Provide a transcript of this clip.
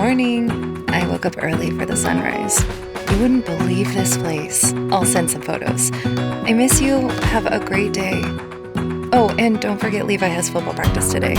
morning. I woke up early for the sunrise. You wouldn't believe this place. I'll send some photos. I miss you. Have a great day. Oh, and don't forget Levi has football practice today.